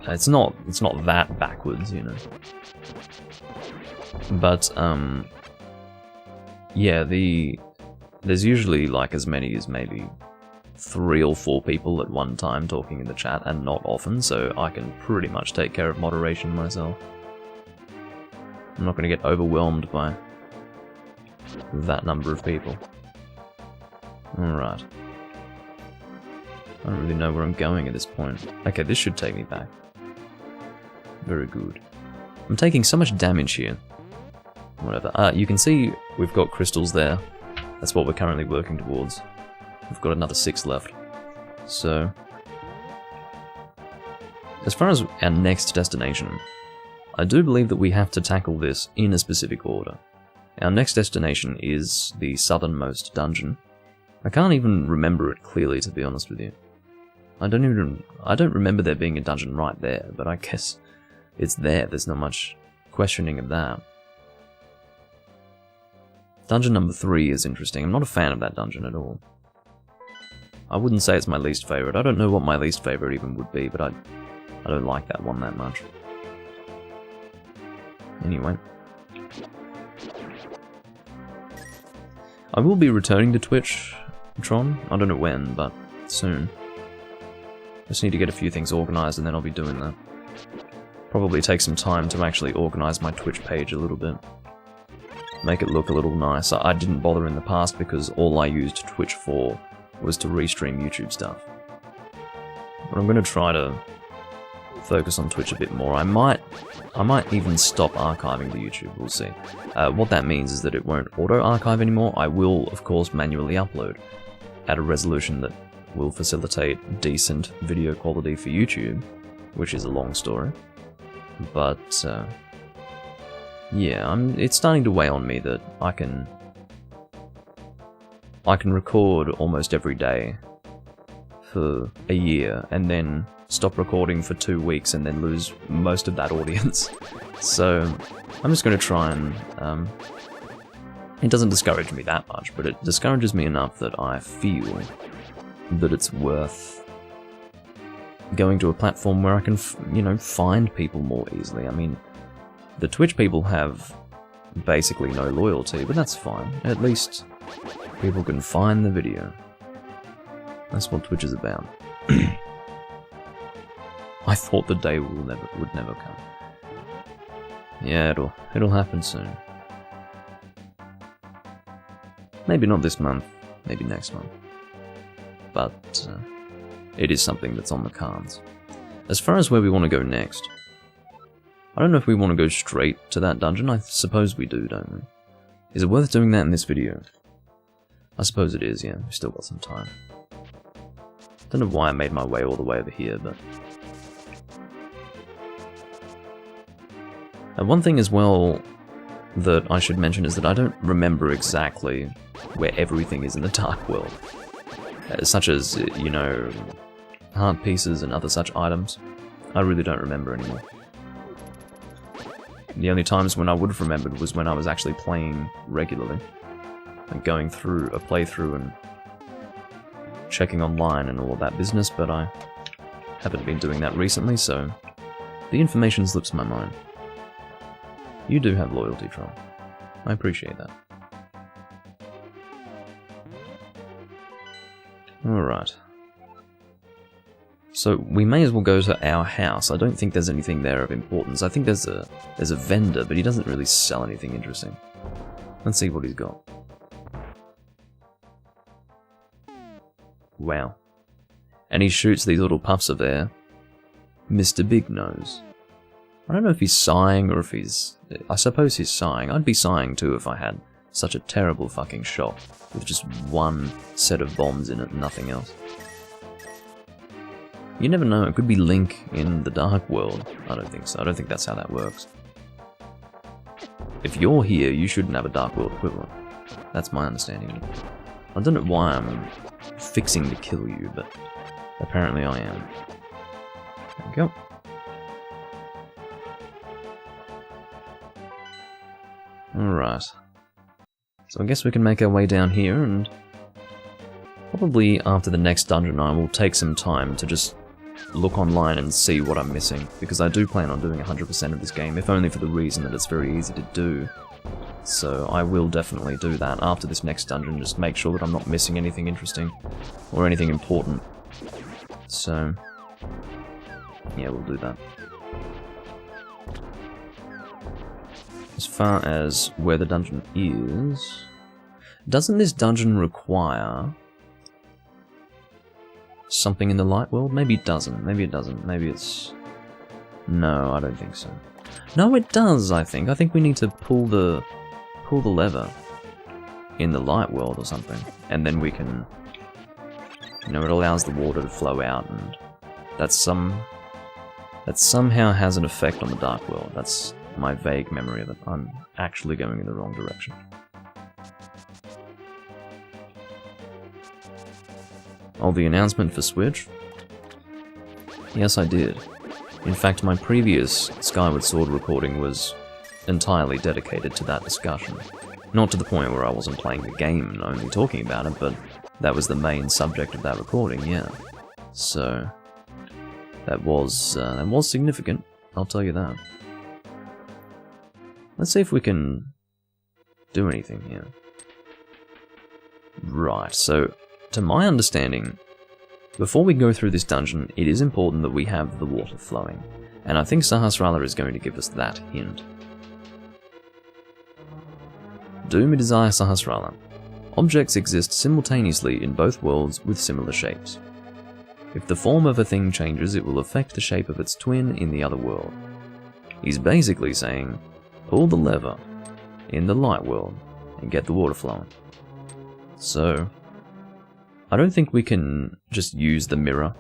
It's not that backwards, you know. But, yeah, there's usually like as many as maybe 3 or 4 people at one time talking in the chat, and not often, so I can pretty much take care of moderation myself. I'm not going to get overwhelmed by that number of people. Alright. I don't really know where I'm going at this point. Okay, this should take me back. Very good. I'm taking so much damage here. Whatever. You can see we've got crystals there. That's what we're currently working towards. We've got another 6 left. So... as far as our next destination, I do believe that we have to tackle this in a specific order. Our next destination is the Southernmost Dungeon. I can't even remember it clearly, to be honest with you. I don't remember there being a dungeon right there, but I guess it's there. There's not much questioning of that. Dungeon number 3 is interesting. I'm not a fan of that dungeon at all. I wouldn't say it's my least favourite. I don't know what my least favourite even would be, but I don't like that one that much. Anyway. I will be returning to Twitch, Tron. I don't know when, but soon. Just need to get a few things organised and then I'll be doing that. Probably take some time to actually organise my Twitch page a little bit. Make it look a little nice. I didn't bother in the past because all I used Twitch for was to restream YouTube stuff. But I'm going to try to focus on Twitch a bit more. I might even stop archiving the YouTube, we'll see. What that means is that it won't auto-archive anymore. I will, of course, manually upload at a resolution that will facilitate decent video quality for YouTube, which is a long story. But, yeah, it's starting to weigh on me that I can record almost every day for a year, and then stop recording for 2 weeks and then lose most of that audience. So I'm just going to try and... it doesn't discourage me that much, but it discourages me enough that I feel that it's worth going to a platform where I can, you know, find people more easily. I mean, the Twitch people have basically no loyalty, but that's fine. At least people can find the video. That's what Twitch is about. I thought the day would never come. Yeah, it'll happen soon. Maybe not this month, maybe next month. But it is something that's on the cards. As far as where we want to go next, I don't know if we want to go straight to that dungeon. I suppose we do, don't we? Is it worth doing that in this video? I suppose it is, yeah. We've still got some time. Don't know why I made my way all the way over here, but... one thing as well that I should mention is that I don't remember exactly where everything is in the Dark World. Such as, you know, heart pieces and other such items. I really don't remember anymore. The only times when I would have remembered was when I was actually playing regularly. And going through a playthrough and checking online and all of that business, but I haven't been doing that recently, so the information slips my mind. You do have loyalty, Tron. I appreciate that. Alright. So we may as well go to our house. I don't think there's anything there of importance. I think there's a vendor, but he doesn't really sell anything interesting. Let's see what he's got. Wow. And he shoots these little puffs of air. Mr. Big Nose. I don't know if he's sighing or if he's... I suppose he's sighing. I'd be sighing too if I had such a terrible fucking shop with just one set of bombs in it and nothing else. You never know, it could be Link in the Dark World. I don't think so. I don't think that's how that works. If you're here, you shouldn't have a Dark World equivalent. That's my understanding. I don't know why I'm fixing to kill you, but apparently I am. There we go. Alright. So I guess we can make our way down here, and probably after the next dungeon I will take some time to just look online and see what I'm missing, because I do plan on doing 100% of this game, if only for the reason that it's very easy to do. So I will definitely do that after this next dungeon, just make sure that I'm not missing anything interesting or anything important. So yeah, we'll do that. As far as where the dungeon is, doesn't this dungeon require something in the light world? Maybe it doesn't. Maybe it doesn't. Maybe it's... No, I don't think so. No, it does, I think. I think we need to pull the lever in the light world or something. And then we can... You know, it allows the water to flow out, and that somehow has an effect on the dark world. That's my vague memory of it. I'm actually going in the wrong direction. Oh, the announcement for Switch? Yes, I did. In fact, my previous Skyward Sword recording was entirely dedicated to that discussion. Not to the point where I wasn't playing the game and only talking about it, but that was the main subject of that recording, yeah. So, that was significant, I'll tell you that. Let's see if we can do anything here. Right, so, to my understanding, before we go through this dungeon, it is important that we have the water flowing, and I think Sahasrara is going to give us that hint. Do me desire Sahasrara. Objects exist simultaneously in both worlds with similar shapes. If the form of a thing changes, it will affect the shape of its twin in the other world. He's basically saying, pull the lever in the light world and get the water flowing. So, I don't think we can just use the mirror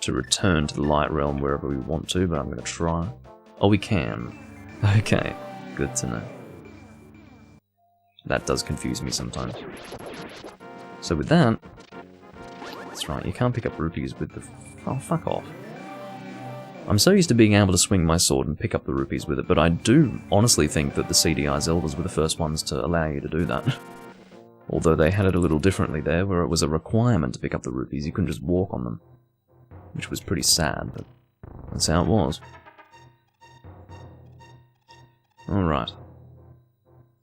to return to the light realm wherever we want to, but I'm going to try. Oh, we can. Okay, good to know. That does confuse me sometimes. So with that, that's right, you can't pick up rupees with the... Oh, fuck off. I'm so used to being able to swing my sword and pick up the rupees with it, but I do honestly think that the CDI Zeldas were the first ones to allow you to do that. Although they had it a little differently there, where it was a requirement to pick up the rupees, you couldn't just walk on them. Which was pretty sad, but that's how it was. Alright.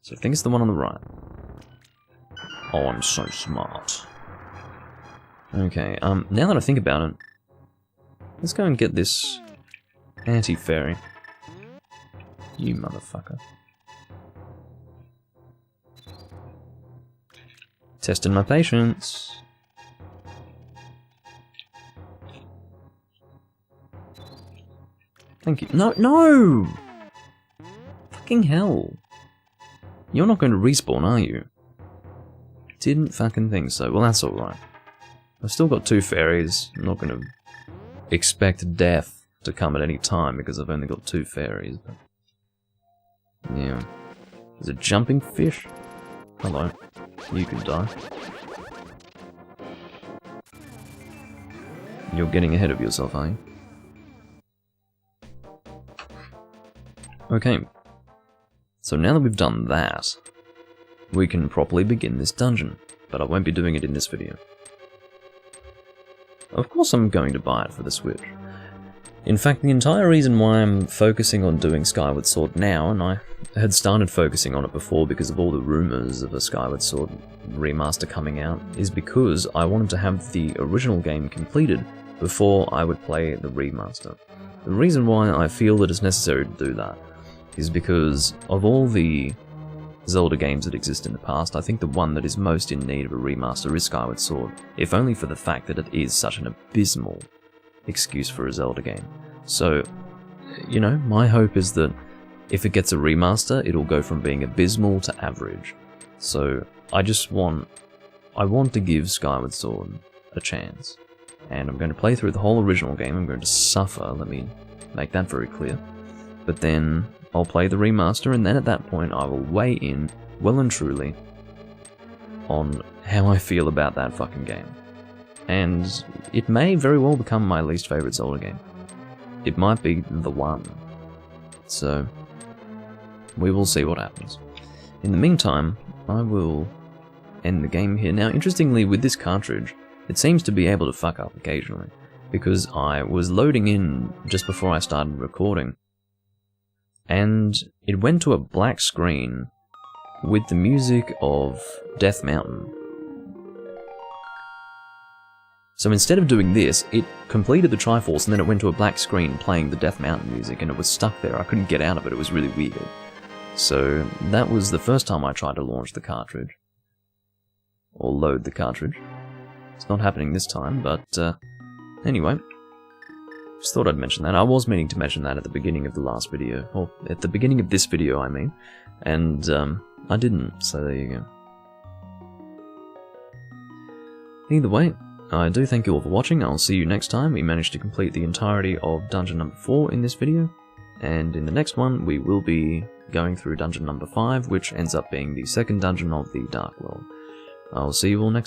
So I think it's the one on the right. Oh, I'm so smart. Okay, now that I think about it, let's go and get this anti-fairy. You motherfucker. Testing my patience. Thank you. No, no! Fucking hell. You're not going to respawn, are you? Didn't fucking think so. Well, that's alright. I've still got 2 fairies. I'm not going to expect death to come at any time because I've only got 2 fairies. But yeah. There's a jumping fish. Hello. You can die. You're getting ahead of yourself, are you? Okay. So now that we've done that, we can properly begin this dungeon, but I won't be doing it in this video. Of course I'm going to buy it for the Switch. In fact, the entire reason why I'm focusing on doing Skyward Sword now, and I had started focusing on it before because of all the rumours of a Skyward Sword remaster coming out, is because I wanted to have the original game completed before I would play the remaster. The reason why I feel that it's necessary to do that is because of all the Zelda games that exist in the past, I think the one that is most in need of a remaster is Skyward Sword, if only for the fact that it is such an abysmal excuse for a Zelda game. So, you know, my hope is that if it gets a remaster, it'll go from being abysmal to average. So, I want to give Skyward Sword a chance. And I'm going to play through the whole original game. I'm going to suffer, let me make that very clear. But then I'll play the remaster, and then at that point I will weigh in, well and truly, on how I feel about that fucking game. And it may very well become my least favourite Zelda game. It might be the one. So, we will see what happens. In the meantime, I will end the game here. Now, interestingly, with this cartridge, it seems to be able to fuck up occasionally, because I was loading in just before I started recording, and it went to a black screen with the music of Death Mountain. So instead of doing this, it completed the Triforce and then it went to a black screen playing the Death Mountain music, and it was stuck there. I couldn't get out of it, it was really weird. So that was the first time I tried to launch the cartridge. Or load the cartridge. It's not happening this time, but anyway. Just thought I'd mention that. I was meaning to mention that at the beginning of the last video. Or at the beginning of this video, I mean. And I didn't, so there you go. Either way, I do thank you all for watching. I'll see you next time. We managed to complete the entirety of Dungeon number 4 in this video, and in the next one we will be going through Dungeon number 5, which ends up being the second dungeon of the Dark World. I'll see you all next time.